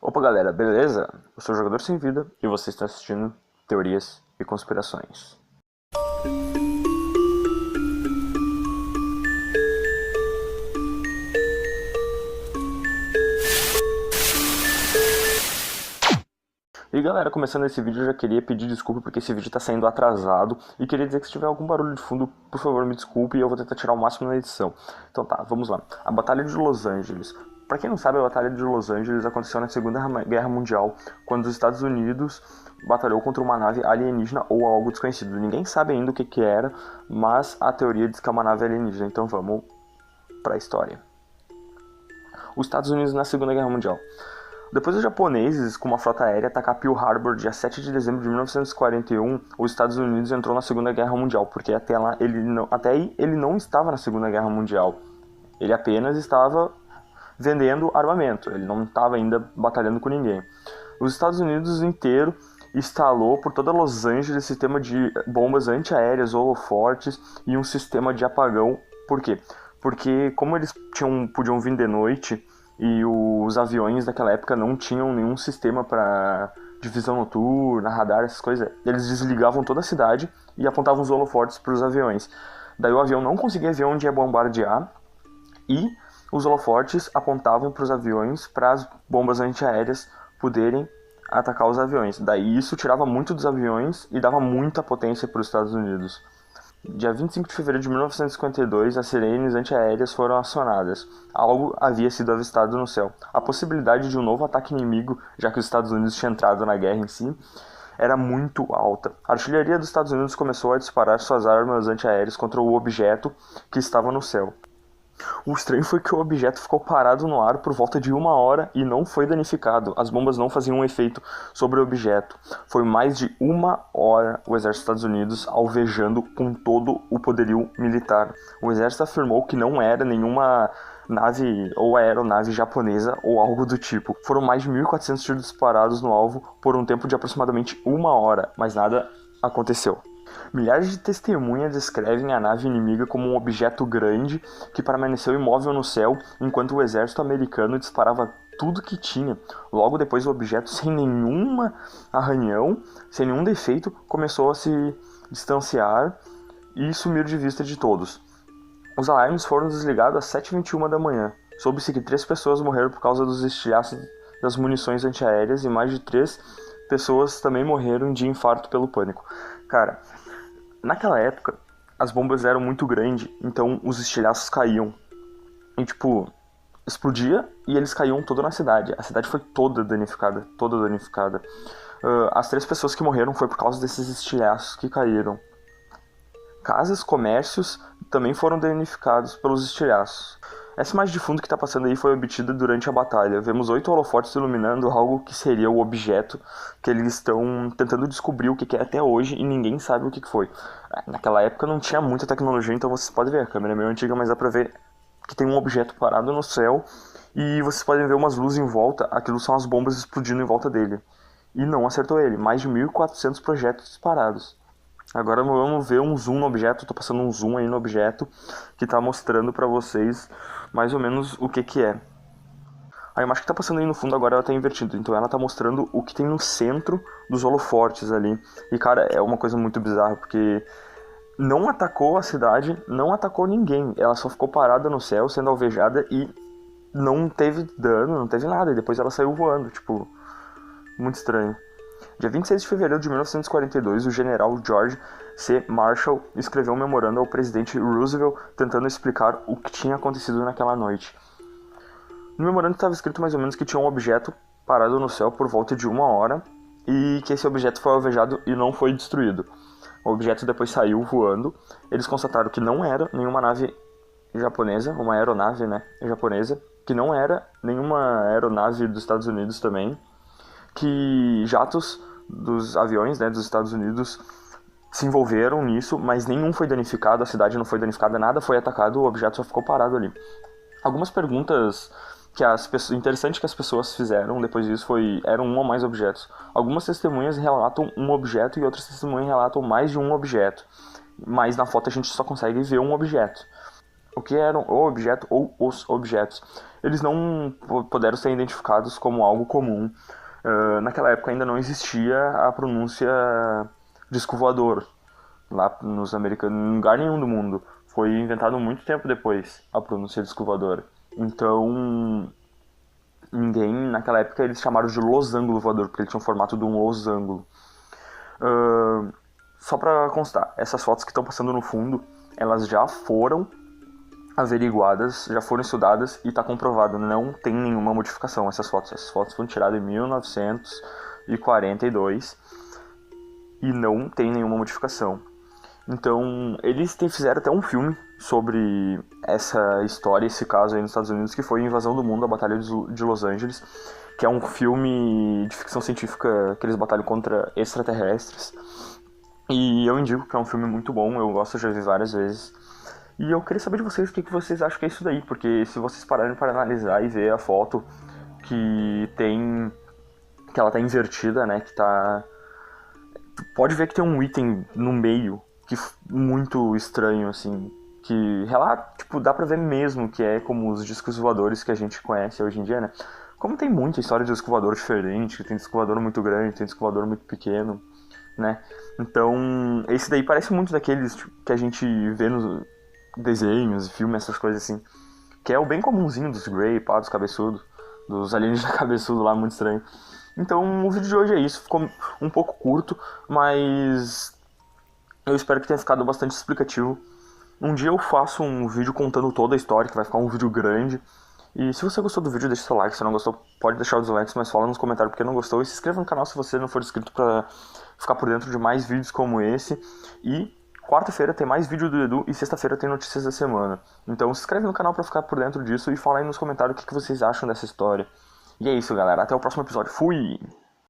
Opa galera, beleza? Eu sou o Jogador Sem Vida e você está assistindo Teorias e Conspirações. E galera, começando esse vídeo eu já queria pedir desculpa porque esse vídeo está saindo atrasado e queria dizer que se tiver algum barulho de fundo, por favor me desculpe e eu vou tentar tirar o máximo na edição. Então tá, vamos lá. A Batalha de Los Angeles. Pra quem não sabe, a Batalha de Los Angeles aconteceu na Segunda Guerra Mundial, quando os Estados Unidos batalhou contra uma nave alienígena ou algo desconhecido. Ninguém sabe ainda o que era, mas a teoria diz que é uma nave alienígena, então vamos pra história. Os Estados Unidos na Segunda Guerra Mundial. Depois dos japoneses, com uma frota aérea, atacar Pearl Harbor dia 7 de dezembro de 1941, os Estados Unidos entrou na Segunda Guerra Mundial, porque até aí ele não estava na Segunda Guerra Mundial. Ele apenas estava vendendo armamento, ele não estava ainda batalhando com ninguém. Os Estados Unidos inteiro instalou por toda Los Angeles sistema de bombas antiaéreas holofortes e um sistema de apagão. Por quê? Porque como eles podiam vir de noite e os aviões daquela época não tinham nenhum sistema para divisão noturna, radar, essas coisas, eles desligavam toda a cidade e apontavam os holofortes para os aviões. Daí o avião não conseguia ver onde ia bombardear e os holofortes apontavam para os aviões para as bombas antiaéreas poderem atacar os aviões. Daí isso tirava muito dos aviões e dava muita potência para os Estados Unidos. Dia 25 de fevereiro de 1952, as sirenes antiaéreas foram acionadas. Algo havia sido avistado no céu. A possibilidade de um novo ataque inimigo, já que os Estados Unidos tinham entrado na guerra em si, era muito alta. A artilharia dos Estados Unidos começou a disparar suas armas antiaéreas contra o objeto que estava no céu. O estranho foi que o objeto ficou parado no ar por volta de 1 hora e não foi danificado. As bombas não faziam um efeito sobre o objeto. Foi mais de 1 hora o exército dos Estados Unidos alvejando com todo o poderio militar. O exército afirmou que não era nenhuma nave ou aeronave japonesa ou algo do tipo. Foram mais de 1.400 tiros disparados no alvo por um tempo de aproximadamente 1 hora, mas nada aconteceu. Milhares de testemunhas descrevem a nave inimiga como um objeto grande que permaneceu imóvel no céu enquanto o exército americano disparava tudo que tinha. Logo depois, o objeto, sem nenhuma arranhão, sem nenhum defeito, começou a se distanciar e sumir de vista de todos. Os alarmes foram desligados às 7h21 da manhã. Soube-se que 3 pessoas morreram por causa dos estilhaços das munições antiaéreas e mais de 3 pessoas também morreram de infarto pelo pânico. Cara, naquela época, as bombas eram muito grandes, então os estilhaços caíam. E, explodia e eles caíam toda na cidade. A cidade foi toda danificada, toda danificada. As 3 pessoas que morreram foi por causa desses estilhaços que caíram. Casas, comércios também foram danificados pelos estilhaços. Essa imagem de fundo que está passando aí foi obtida durante a batalha. Vemos 8 holofortes iluminando algo que seria o objeto que eles estão tentando descobrir o que é até hoje e ninguém sabe o que foi. Naquela época não tinha muita tecnologia, então vocês podem ver, a câmera é meio antiga, mas dá pra ver que tem um objeto parado no céu e vocês podem ver umas luzes em volta, aquilo são as bombas explodindo em volta dele. E não acertou ele, mais de 1.400 projetos disparados. Agora vamos ver um zoom no objeto, tô passando um zoom aí no objeto que tá mostrando pra vocês mais ou menos o que é. A imagem que tá passando aí no fundo agora ela tá invertida, então ela tá mostrando o que tem no centro dos holofortes ali. E cara, é uma coisa muito bizarra, porque não atacou a cidade, não atacou ninguém, ela só ficou parada no céu sendo alvejada e não teve dano, não teve nada, e depois ela saiu voando, muito estranho. Dia 26 de fevereiro de 1942, o general George C. Marshall escreveu um memorando ao presidente Roosevelt tentando explicar o que tinha acontecido naquela noite. No memorando estava escrito mais ou menos que tinha um objeto parado no céu por volta de 1 hora e que esse objeto foi alvejado e não foi destruído. O objeto depois saiu voando. Eles constataram que não era nenhuma nave japonesa, uma aeronave, japonesa, que não era nenhuma aeronave dos Estados Unidos também, que jatos dos aviões dos Estados Unidos se envolveram nisso, mas nenhum foi danificado, a cidade não foi danificada, nada foi atacado, o objeto só ficou parado ali. Algumas perguntas interessantes que as pessoas fizeram depois disso eram um ou mais objetos. Algumas testemunhas relatam um objeto e outras testemunhas relatam mais de um objeto, mas na foto a gente só consegue ver um objeto. o que eram o objeto ou os objetos. Eles não puderam ser identificados como algo comum. Naquela época ainda não existia a pronúncia disco voador lá nos americanos, em lugar nenhum do mundo. Foi inventado muito tempo depois a pronúncia disco voador. Então, ninguém, naquela época, eles chamaram de losango voador, porque ele tinha o formato de um losango. Só pra constar, essas fotos que estão passando no fundo, elas já foram averiguadas, já foram estudadas e está comprovado, não tem nenhuma modificação essas fotos. Essas fotos foram tiradas em 1942 e não tem nenhuma modificação. Então, eles fizeram até um filme sobre essa história, esse caso aí nos Estados Unidos, que foi a Invasão do Mundo, a Batalha de Los Angeles, que é um filme de ficção científica que eles batalham contra extraterrestres. E eu indico que é um filme muito bom, eu gosto, já vi várias vezes. E eu queria saber de vocês o que vocês acham que é isso daí, porque se vocês pararem para analisar e ver a foto que ela tá invertida, né, que tá... Tu pode ver que tem um item no meio que muito estranho, assim, que tipo, dá pra ver mesmo que é como os discos voadores que a gente conhece hoje em dia, né? Como tem muita história de disco voador diferente, tem disco voador muito grande, tem disco voador muito pequeno, né? Então, esse daí parece muito daqueles que a gente vê nos desenhos, filmes, essas coisas assim. Que é o bem comumzinho dos Grey, pá, dos cabeçudos, dos alienígenas cabeçudos lá, muito estranho. Então, o vídeo de hoje é isso. Ficou um pouco curto, mas eu espero que tenha ficado bastante explicativo. Um dia eu faço um vídeo contando toda a história, que vai ficar um vídeo grande. E se você gostou do vídeo, deixa seu like. Se não gostou, pode deixar os likes, mas fala nos comentários porque não gostou. E se inscreva no canal se você não for inscrito pra ficar por dentro de mais vídeos como esse. E quarta-feira tem mais vídeo do Edu e sexta-feira tem notícias da semana. Então se inscreve no canal pra ficar por dentro disso e fala aí nos comentários o que vocês acham dessa história. E é isso, galera. Até o próximo episódio. Fui!